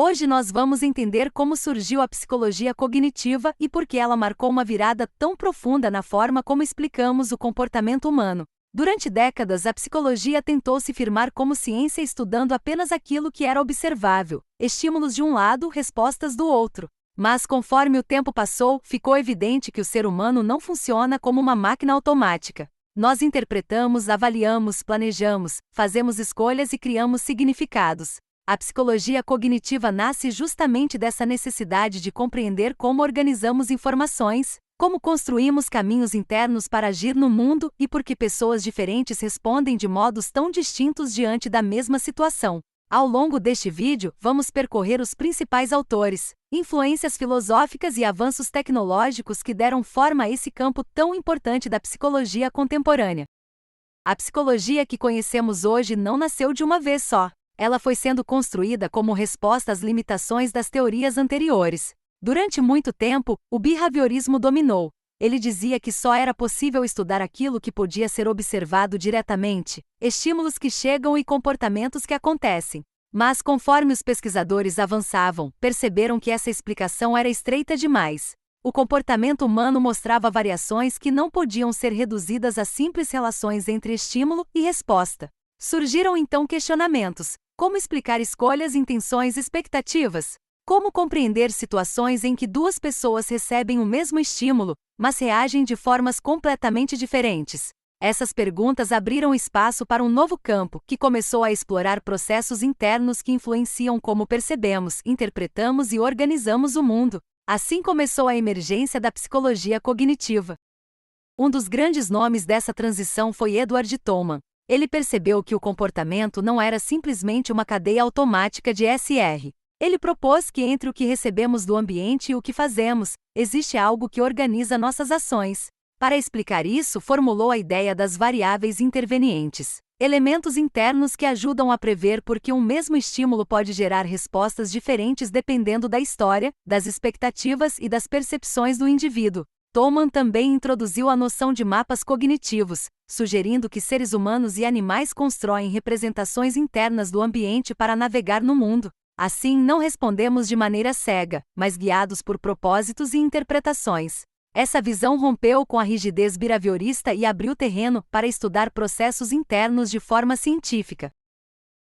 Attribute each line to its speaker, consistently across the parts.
Speaker 1: Hoje nós vamos entender como surgiu a psicologia cognitiva e por que ela marcou uma virada tão profunda na forma como explicamos o comportamento humano. Durante décadas, a psicologia tentou se firmar como ciência estudando apenas aquilo que era observável, estímulos de um lado, respostas do outro. Mas conforme o tempo passou, ficou evidente que o ser humano não funciona como uma máquina automática. Nós interpretamos, avaliamos, planejamos, fazemos escolhas e criamos significados. A psicologia cognitiva nasce justamente dessa necessidade de compreender como organizamos informações, como construímos caminhos internos para agir no mundo e por que pessoas diferentes respondem de modos tão distintos diante da mesma situação. Ao longo deste vídeo, vamos percorrer os principais autores, influências filosóficas e avanços tecnológicos que deram forma a esse campo tão importante da psicologia contemporânea. A psicologia que conhecemos hoje não nasceu de uma vez só. Ela foi sendo construída como resposta às limitações das teorias anteriores. Durante muito tempo, o behaviorismo dominou. Ele dizia que só era possível estudar aquilo que podia ser observado diretamente, estímulos que chegam e comportamentos que acontecem. Mas conforme os pesquisadores avançavam, perceberam que essa explicação era estreita demais. O comportamento humano mostrava variações que não podiam ser reduzidas a simples relações entre estímulo e resposta. Surgiram então questionamentos: como explicar escolhas, intenções e expectativas? Como compreender situações em que duas pessoas recebem o mesmo estímulo, mas reagem de formas completamente diferentes? Essas perguntas abriram espaço para um novo campo, que começou a explorar processos internos que influenciam como percebemos, interpretamos e organizamos o mundo. Assim começou a emergência da psicologia cognitiva. Um dos grandes nomes dessa transição foi Edward Thoman. Ele percebeu que o comportamento não era simplesmente uma cadeia automática de SR. Ele propôs que entre o que recebemos do ambiente e o que fazemos, existe algo que organiza nossas ações. Para explicar isso, formulou a ideia das variáveis intervenientes, elementos internos que ajudam a prever por que um mesmo estímulo pode gerar respostas diferentes dependendo da história, das expectativas e das percepções do indivíduo. Thoman também introduziu a noção de mapas cognitivos, sugerindo que seres humanos e animais constroem representações internas do ambiente para navegar no mundo. Assim, não respondemos de maneira cega, mas guiados por propósitos e interpretações. Essa visão rompeu com a rigidez behaviorista e abriu terreno para estudar processos internos de forma científica.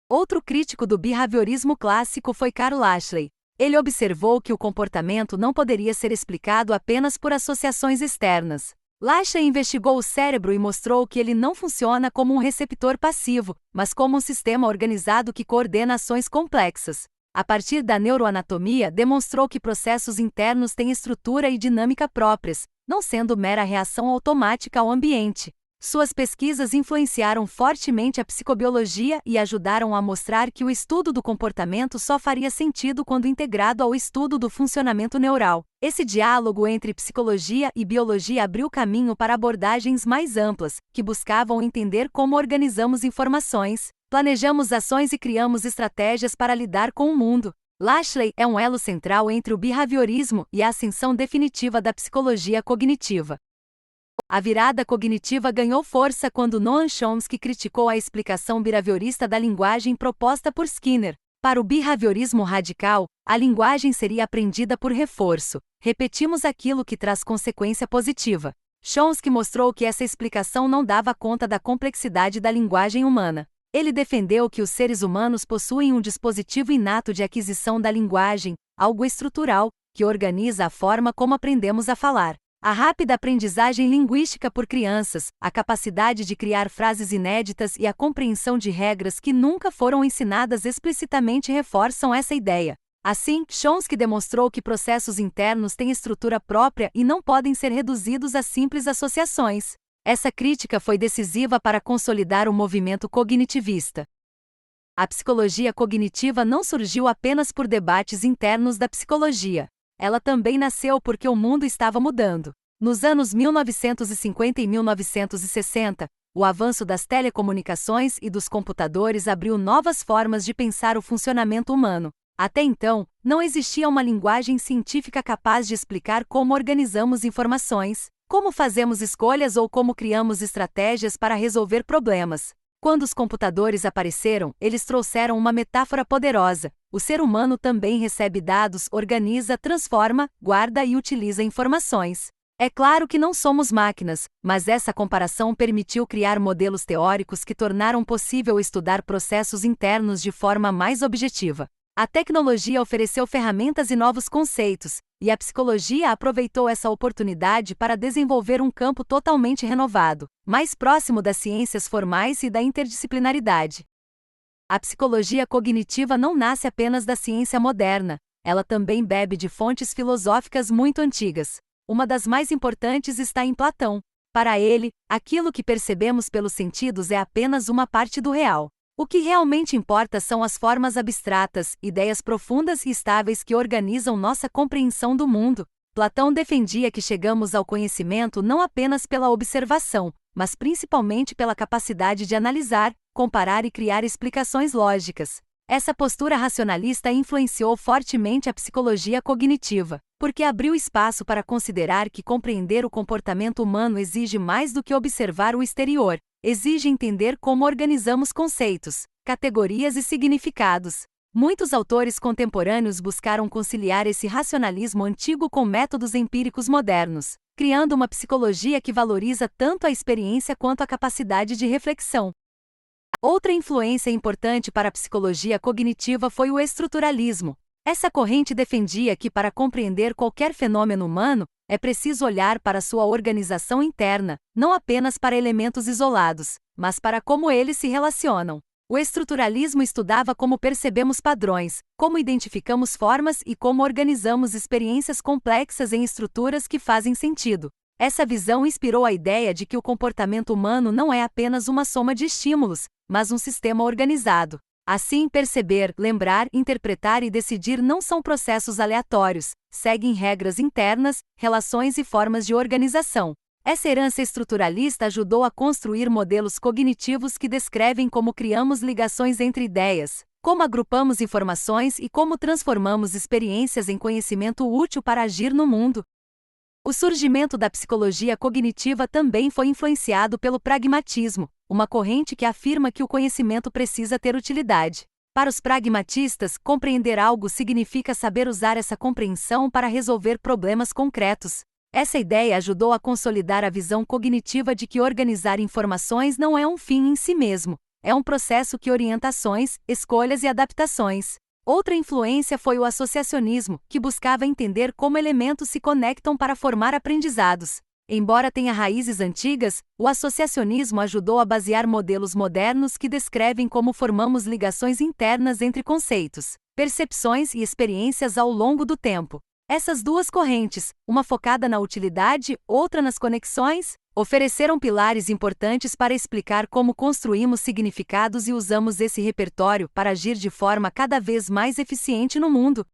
Speaker 1: Outro crítico do behaviorismo clássico foi Carl Lashley. Ele observou que o comportamento não poderia ser explicado apenas por associações externas. Lashley investigou o cérebro e mostrou que ele não funciona como um receptor passivo, mas como um sistema organizado que coordena ações complexas. A partir da neuroanatomia, demonstrou que processos internos têm estrutura e dinâmica próprias, não sendo mera reação automática ao ambiente. Suas pesquisas influenciaram fortemente a psicobiologia e ajudaram a mostrar que o estudo do comportamento só faria sentido quando integrado ao estudo do funcionamento neural. Esse diálogo entre psicologia e biologia abriu caminho para abordagens mais amplas, que buscavam entender como organizamos informações, planejamos ações e criamos estratégias para lidar com o mundo. Lashley é um elo central entre o behaviorismo e a ascensão definitiva da psicologia cognitiva. A virada cognitiva ganhou força quando Noam Chomsky criticou a explicação behaviorista da linguagem proposta por Skinner. Para o behaviorismo radical, a linguagem seria aprendida por reforço. Repetimos aquilo que traz consequência positiva. Chomsky mostrou que essa explicação não dava conta da complexidade da linguagem humana. Ele defendeu que os seres humanos possuem um dispositivo inato de aquisição da linguagem, algo estrutural, que organiza a forma como aprendemos a falar. A rápida aprendizagem linguística por crianças, a capacidade de criar frases inéditas e a compreensão de regras que nunca foram ensinadas explicitamente reforçam essa ideia. Assim, Chomsky demonstrou que processos internos têm estrutura própria e não podem ser reduzidos a simples associações. Essa crítica foi decisiva para consolidar o movimento cognitivista. A psicologia cognitiva não surgiu apenas por debates internos da psicologia. Ela também nasceu porque o mundo estava mudando. Nos anos 1950 e 1960, o avanço das telecomunicações e dos computadores abriu novas formas de pensar o funcionamento humano. Até então, não existia uma linguagem científica capaz de explicar como organizamos informações, como fazemos escolhas ou como criamos estratégias para resolver problemas. Quando os computadores apareceram, eles trouxeram uma metáfora poderosa. O ser humano também recebe dados, organiza, transforma, guarda e utiliza informações. É claro que não somos máquinas, mas essa comparação permitiu criar modelos teóricos que tornaram possível estudar processos internos de forma mais objetiva. A tecnologia ofereceu ferramentas e novos conceitos, e a psicologia aproveitou essa oportunidade para desenvolver um campo totalmente renovado, mais próximo das ciências formais e da interdisciplinaridade. A psicologia cognitiva não nasce apenas da ciência moderna, ela também bebe de fontes filosóficas muito antigas. Uma das mais importantes está em Platão. Para ele, aquilo que percebemos pelos sentidos é apenas uma parte do real. O que realmente importa são as formas abstratas, ideias profundas e estáveis que organizam nossa compreensão do mundo. Platão defendia que chegamos ao conhecimento não apenas pela observação, mas principalmente pela capacidade de analisar, comparar e criar explicações lógicas. Essa postura racionalista influenciou fortemente a psicologia cognitiva, porque abriu espaço para considerar que compreender o comportamento humano exige mais do que observar o exterior, exige entender como organizamos conceitos, categorias e significados. Muitos autores contemporâneos buscaram conciliar esse racionalismo antigo com métodos empíricos modernos, criando uma psicologia que valoriza tanto a experiência quanto a capacidade de reflexão. Outra influência importante para a psicologia cognitiva foi o estruturalismo. Essa corrente defendia que para compreender qualquer fenômeno humano, é preciso olhar para sua organização interna, não apenas para elementos isolados, mas para como eles se relacionam. O estruturalismo estudava como percebemos padrões, como identificamos formas e como organizamos experiências complexas em estruturas que fazem sentido. Essa visão inspirou a ideia de que o comportamento humano não é apenas uma soma de estímulos, mas um sistema organizado. Assim, perceber, lembrar, interpretar e decidir não são processos aleatórios, seguem regras internas, relações e formas de organização. Essa herança estruturalista ajudou a construir modelos cognitivos que descrevem como criamos ligações entre ideias, como agrupamos informações e como transformamos experiências em conhecimento útil para agir no mundo. O surgimento da psicologia cognitiva também foi influenciado pelo pragmatismo, uma corrente que afirma que o conhecimento precisa ter utilidade. Para os pragmatistas, compreender algo significa saber usar essa compreensão para resolver problemas concretos. Essa ideia ajudou a consolidar a visão cognitiva de que organizar informações não é um fim em si mesmo, é um processo que orienta ações, escolhas e adaptações. Outra influência foi o associacionismo, que buscava entender como elementos se conectam para formar aprendizados. Embora tenha raízes antigas, o associacionismo ajudou a basear modelos modernos que descrevem como formamos ligações internas entre conceitos, percepções e experiências ao longo do tempo. Essas duas correntes, uma focada na utilidade, outra nas conexões, ofereceram pilares importantes para explicar como construímos significados e usamos esse repertório para agir de forma cada vez mais eficiente no mundo.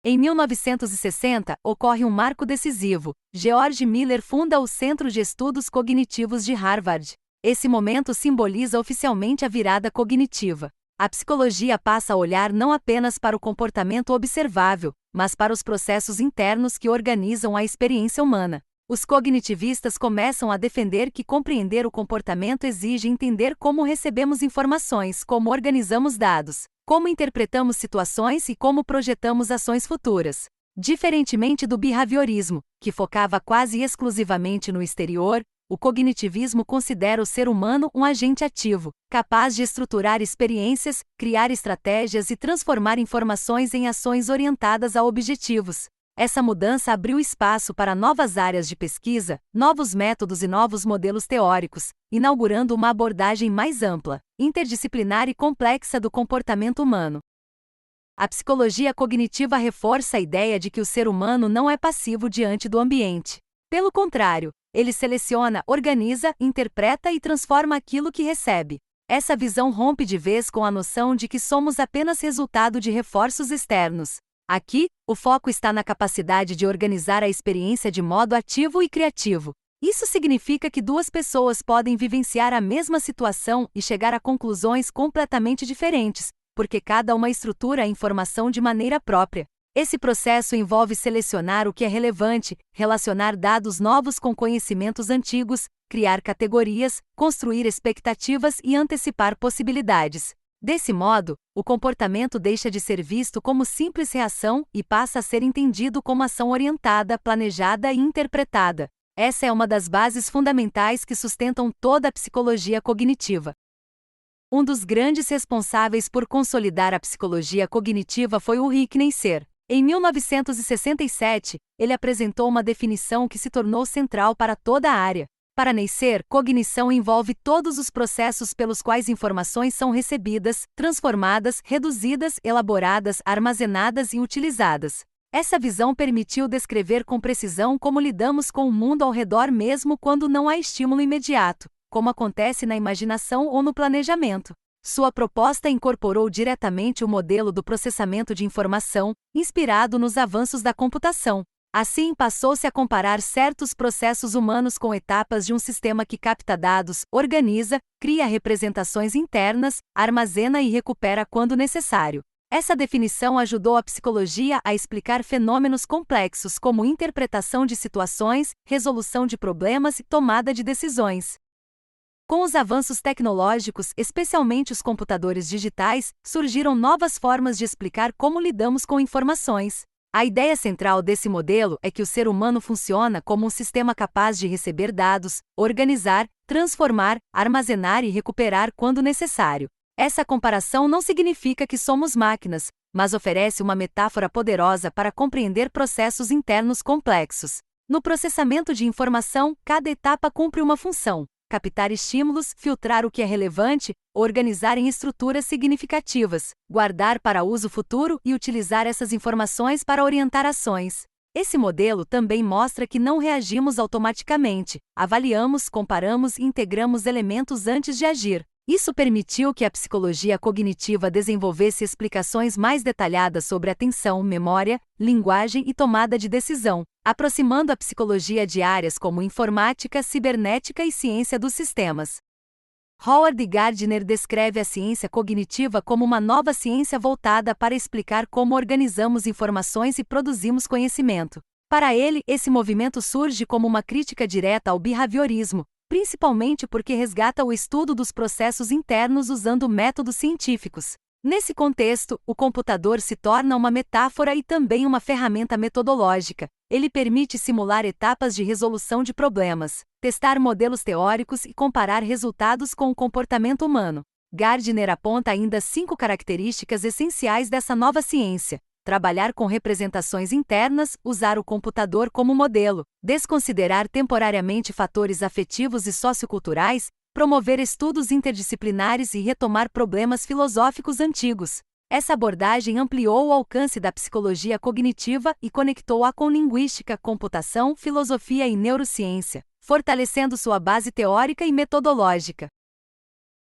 Speaker 1: Em 1960, ocorre um marco decisivo. George Miller funda o Centro de Estudos Cognitivos de Harvard. Esse momento simboliza oficialmente a virada cognitiva. A psicologia passa a olhar não apenas para o comportamento observável, mas para os processos internos que organizam a experiência humana. Os cognitivistas começam a defender que compreender o comportamento exige entender como recebemos informações, como organizamos dados, como interpretamos situações e como projetamos ações futuras. Diferentemente do behaviorismo, que focava quase exclusivamente no exterior, o cognitivismo considera o ser humano um agente ativo, capaz de estruturar experiências, criar estratégias e transformar informações em ações orientadas a objetivos. Essa mudança abriu espaço para novas áreas de pesquisa, novos métodos e novos modelos teóricos, inaugurando uma abordagem mais ampla, interdisciplinar e complexa do comportamento humano. A psicologia cognitiva reforça a ideia de que o ser humano não é passivo diante do ambiente. Pelo contrário, ele seleciona, organiza, interpreta e transforma aquilo que recebe. Essa visão rompe de vez com a noção de que somos apenas resultado de reforços externos. Aqui, o foco está na capacidade de organizar a experiência de modo ativo e criativo. Isso significa que duas pessoas podem vivenciar a mesma situação e chegar a conclusões completamente diferentes, porque cada uma estrutura a informação de maneira própria. Esse processo envolve selecionar o que é relevante, relacionar dados novos com conhecimentos antigos, criar categorias, construir expectativas e antecipar possibilidades. Desse modo, o comportamento deixa de ser visto como simples reação e passa a ser entendido como ação orientada, planejada e interpretada. Essa é uma das bases fundamentais que sustentam toda a psicologia cognitiva. Um dos grandes responsáveis por consolidar a psicologia cognitiva foi Ulrich Neisser. Em 1967, ele apresentou uma definição que se tornou central para toda a área. Para Neisser, cognição envolve todos os processos pelos quais informações são recebidas, transformadas, reduzidas, elaboradas, armazenadas e utilizadas. Essa visão permitiu descrever com precisão como lidamos com o mundo ao redor mesmo quando não há estímulo imediato, como acontece na imaginação ou no planejamento. Sua proposta incorporou diretamente o modelo do processamento de informação, inspirado nos avanços da computação. Assim, passou-se a comparar certos processos humanos com etapas de um sistema que capta dados, organiza, cria representações internas, armazena e recupera quando necessário. Essa definição ajudou a psicologia a explicar fenômenos complexos como interpretação de situações, resolução de problemas e tomada de decisões. Com os avanços tecnológicos, especialmente os computadores digitais, surgiram novas formas de explicar como lidamos com informações. A ideia central desse modelo é que o ser humano funciona como um sistema capaz de receber dados, organizar, transformar, armazenar e recuperar quando necessário. Essa comparação não significa que somos máquinas, mas oferece uma metáfora poderosa para compreender processos internos complexos. No processamento de informação, cada etapa cumpre uma função: captar estímulos, filtrar o que é relevante, organizar em estruturas significativas, guardar para uso futuro e utilizar essas informações para orientar ações. Esse modelo também mostra que não reagimos automaticamente, avaliamos, comparamos e integramos elementos antes de agir. Isso permitiu que a psicologia cognitiva desenvolvesse explicações mais detalhadas sobre atenção, memória, linguagem e tomada de decisão, aproximando a psicologia de áreas como informática, cibernética e ciência dos sistemas. Howard Gardner descreve a ciência cognitiva como uma nova ciência voltada para explicar como organizamos informações e produzimos conhecimento. Para ele, esse movimento surge como uma crítica direta ao behaviorismo, principalmente porque resgata o estudo dos processos internos usando métodos científicos. Nesse contexto, o computador se torna uma metáfora e também uma ferramenta metodológica. Ele permite simular etapas de resolução de problemas, testar modelos teóricos e comparar resultados com o comportamento humano. Gardner aponta ainda 5 características essenciais dessa nova ciência: trabalhar com representações internas, usar o computador como modelo, desconsiderar temporariamente fatores afetivos e socioculturais, promover estudos interdisciplinares e retomar problemas filosóficos antigos. Essa abordagem ampliou o alcance da psicologia cognitiva e conectou-a com linguística, computação, filosofia e neurociência, fortalecendo sua base teórica e metodológica.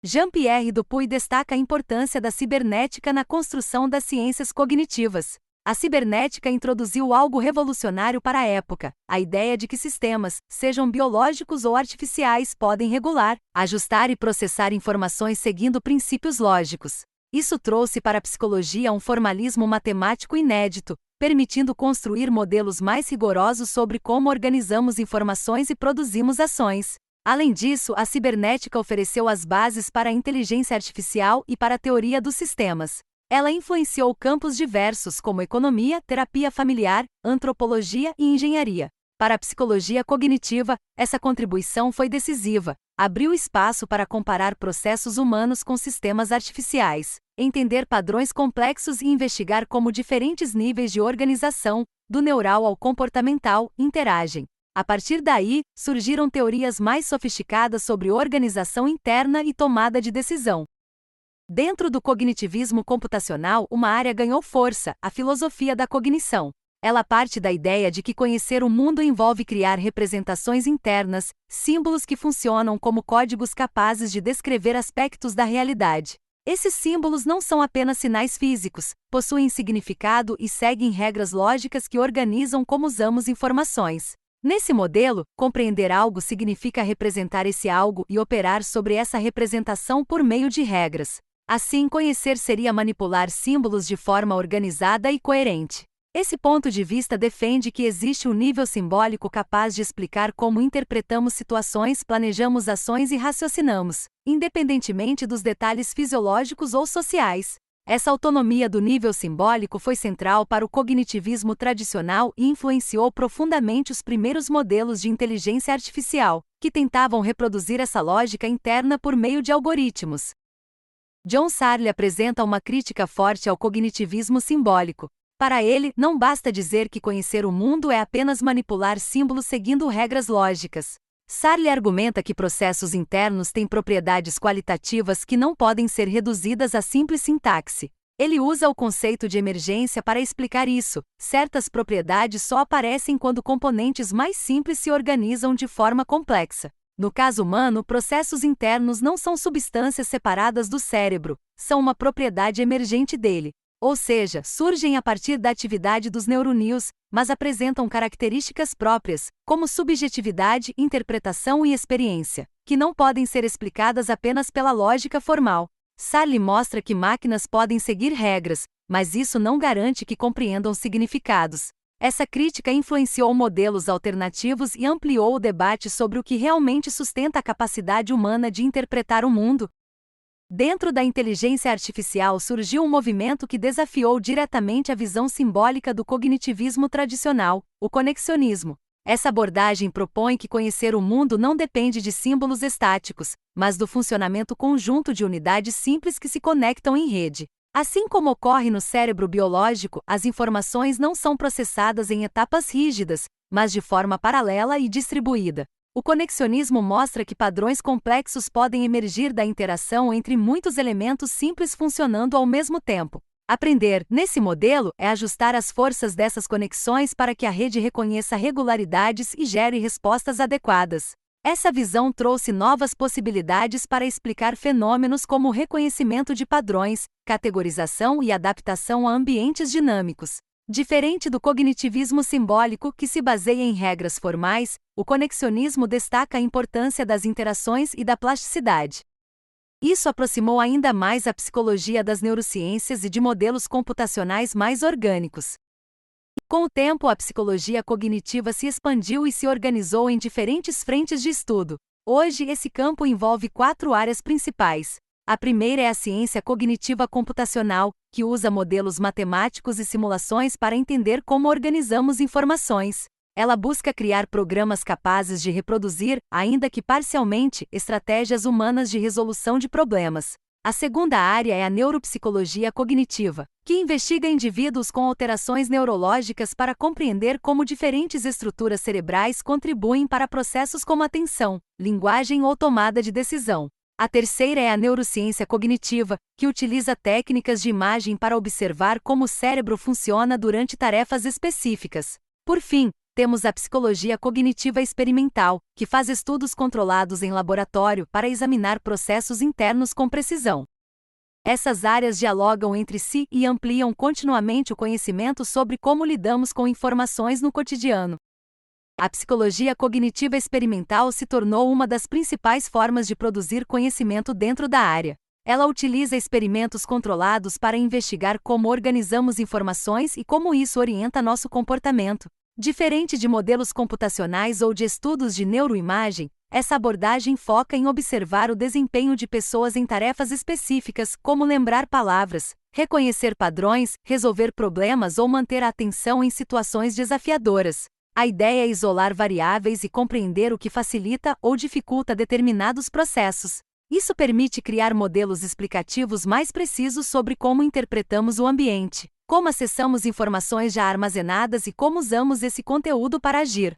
Speaker 1: Jean-Pierre Dupuy destaca a importância da cibernética na construção das ciências cognitivas. A cibernética introduziu algo revolucionário para a época: a ideia de que sistemas, sejam biológicos ou artificiais, podem regular, ajustar e processar informações seguindo princípios lógicos. Isso trouxe para a psicologia um formalismo matemático inédito, permitindo construir modelos mais rigorosos sobre como organizamos informações e produzimos ações. Além disso, a cibernética ofereceu as bases para a inteligência artificial e para a teoria dos sistemas. Ela influenciou campos diversos como economia, terapia familiar, antropologia e engenharia. Para a psicologia cognitiva, essa contribuição foi decisiva. Abriu espaço para comparar processos humanos com sistemas artificiais, entender padrões complexos e investigar como diferentes níveis de organização, do neural ao comportamental, interagem. A partir daí, surgiram teorias mais sofisticadas sobre organização interna e tomada de decisão. Dentro do cognitivismo computacional, uma área ganhou força: a filosofia da cognição. Ela parte da ideia de que conhecer o mundo envolve criar representações internas, símbolos que funcionam como códigos capazes de descrever aspectos da realidade. Esses símbolos não são apenas sinais físicos, possuem significado e seguem regras lógicas que organizam como usamos informações. Nesse modelo, compreender algo significa representar esse algo e operar sobre essa representação por meio de regras. Assim, conhecer seria manipular símbolos de forma organizada e coerente. Esse ponto de vista defende que existe um nível simbólico capaz de explicar como interpretamos situações, planejamos ações e raciocinamos, independentemente dos detalhes fisiológicos ou sociais. Essa autonomia do nível simbólico foi central para o cognitivismo tradicional e influenciou profundamente os primeiros modelos de inteligência artificial, que tentavam reproduzir essa lógica interna por meio de algoritmos. John Searle apresenta uma crítica forte ao cognitivismo simbólico. Para ele, não basta dizer que conhecer o mundo é apenas manipular símbolos seguindo regras lógicas. Searle argumenta que processos internos têm propriedades qualitativas que não podem ser reduzidas a simples sintaxe. Ele usa o conceito de emergência para explicar isso. Certas propriedades só aparecem quando componentes mais simples se organizam de forma complexa. No caso humano, processos internos não são substâncias separadas do cérebro, são uma propriedade emergente dele. Ou seja, surgem a partir da atividade dos neurônios, mas apresentam características próprias, como subjetividade, interpretação e experiência, que não podem ser explicadas apenas pela lógica formal. Searle mostra que máquinas podem seguir regras, mas isso não garante que compreendam significados. Essa crítica influenciou modelos alternativos e ampliou o debate sobre o que realmente sustenta a capacidade humana de interpretar o mundo. Dentro da inteligência artificial surgiu um movimento que desafiou diretamente a visão simbólica do cognitivismo tradicional, o conexionismo. Essa abordagem propõe que conhecer o mundo não depende de símbolos estáticos, mas do funcionamento conjunto de unidades simples que se conectam em rede. Assim como ocorre no cérebro biológico, as informações não são processadas em etapas rígidas, mas de forma paralela e distribuída. O conexionismo mostra que padrões complexos podem emergir da interação entre muitos elementos simples funcionando ao mesmo tempo. Aprender, nesse modelo, é ajustar as forças dessas conexões para que a rede reconheça regularidades e gere respostas adequadas. Essa visão trouxe novas possibilidades para explicar fenômenos como o reconhecimento de padrões, categorização e adaptação a ambientes dinâmicos. Diferente do cognitivismo simbólico, que se baseia em regras formais, o conexionismo destaca a importância das interações e da plasticidade. Isso aproximou ainda mais a psicologia das neurociências e de modelos computacionais mais orgânicos. Com o tempo, a psicologia cognitiva se expandiu e se organizou em diferentes frentes de estudo. Hoje, esse campo envolve 4 áreas principais. A primeira é a ciência cognitiva computacional, que usa modelos matemáticos e simulações para entender como organizamos informações. Ela busca criar programas capazes de reproduzir, ainda que parcialmente, estratégias humanas de resolução de problemas. A segunda área é a neuropsicologia cognitiva, que investiga indivíduos com alterações neurológicas para compreender como diferentes estruturas cerebrais contribuem para processos como atenção, linguagem ou tomada de decisão. A terceira é a neurociência cognitiva, que utiliza técnicas de imagem para observar como o cérebro funciona durante tarefas específicas. Por fim, temos a psicologia cognitiva experimental, que faz estudos controlados em laboratório para examinar processos internos com precisão. Essas áreas dialogam entre si e ampliam continuamente o conhecimento sobre como lidamos com informações no cotidiano. A psicologia cognitiva experimental se tornou uma das principais formas de produzir conhecimento dentro da área. Ela utiliza experimentos controlados para investigar como organizamos informações e como isso orienta nosso comportamento. Diferente de modelos computacionais ou de estudos de neuroimagem, essa abordagem foca em observar o desempenho de pessoas em tarefas específicas, como lembrar palavras, reconhecer padrões, resolver problemas ou manter a atenção em situações desafiadoras. A ideia é isolar variáveis e compreender o que facilita ou dificulta determinados processos. Isso permite criar modelos explicativos mais precisos sobre como interpretamos o ambiente, como acessamos informações já armazenadas e como usamos esse conteúdo para agir.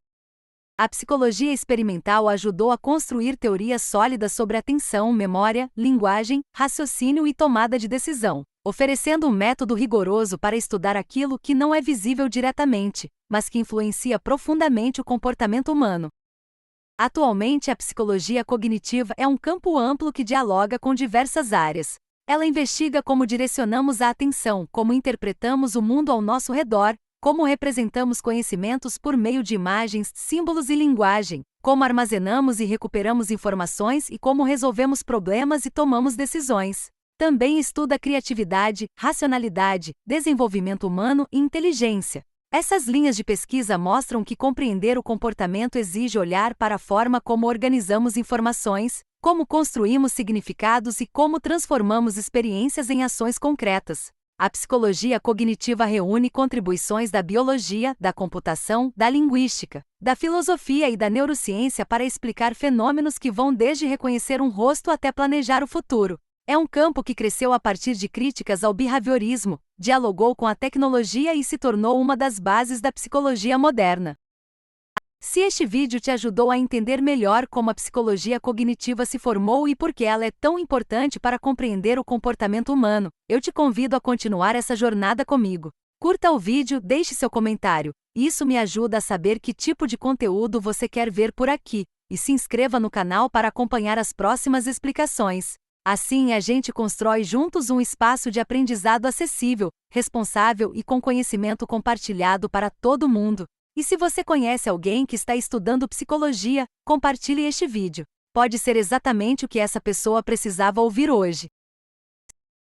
Speaker 1: A psicologia experimental ajudou a construir teorias sólidas sobre atenção, memória, linguagem, raciocínio e tomada de decisão, oferecendo um método rigoroso para estudar aquilo que não é visível diretamente, mas que influencia profundamente o comportamento humano. Atualmente, a psicologia cognitiva é um campo amplo que dialoga com diversas áreas. Ela investiga como direcionamos a atenção, como interpretamos o mundo ao nosso redor, como representamos conhecimentos por meio de imagens, símbolos e linguagem, como armazenamos e recuperamos informações e como resolvemos problemas e tomamos decisões. Também estuda criatividade, racionalidade, desenvolvimento humano e inteligência. Essas linhas de pesquisa mostram que compreender o comportamento exige olhar para a forma como organizamos informações, como construímos significados e como transformamos experiências em ações concretas. A psicologia cognitiva reúne contribuições da biologia, da computação, da linguística, da filosofia e da neurociência para explicar fenômenos que vão desde reconhecer um rosto até planejar o futuro. É um campo que cresceu a partir de críticas ao behaviorismo, dialogou com a tecnologia e se tornou uma das bases da psicologia moderna. Se este vídeo te ajudou a entender melhor como a psicologia cognitiva se formou e por que ela é tão importante para compreender o comportamento humano, eu te convido a continuar essa jornada comigo. Curta o vídeo, deixe seu comentário. Isso me ajuda a saber que tipo de conteúdo você quer ver por aqui, e se inscreva no canal para acompanhar as próximas explicações. Assim a gente constrói juntos um espaço de aprendizado acessível, responsável e com conhecimento compartilhado para todo mundo. E se você conhece alguém que está estudando psicologia, compartilhe este vídeo. Pode ser exatamente o que essa pessoa precisava ouvir hoje.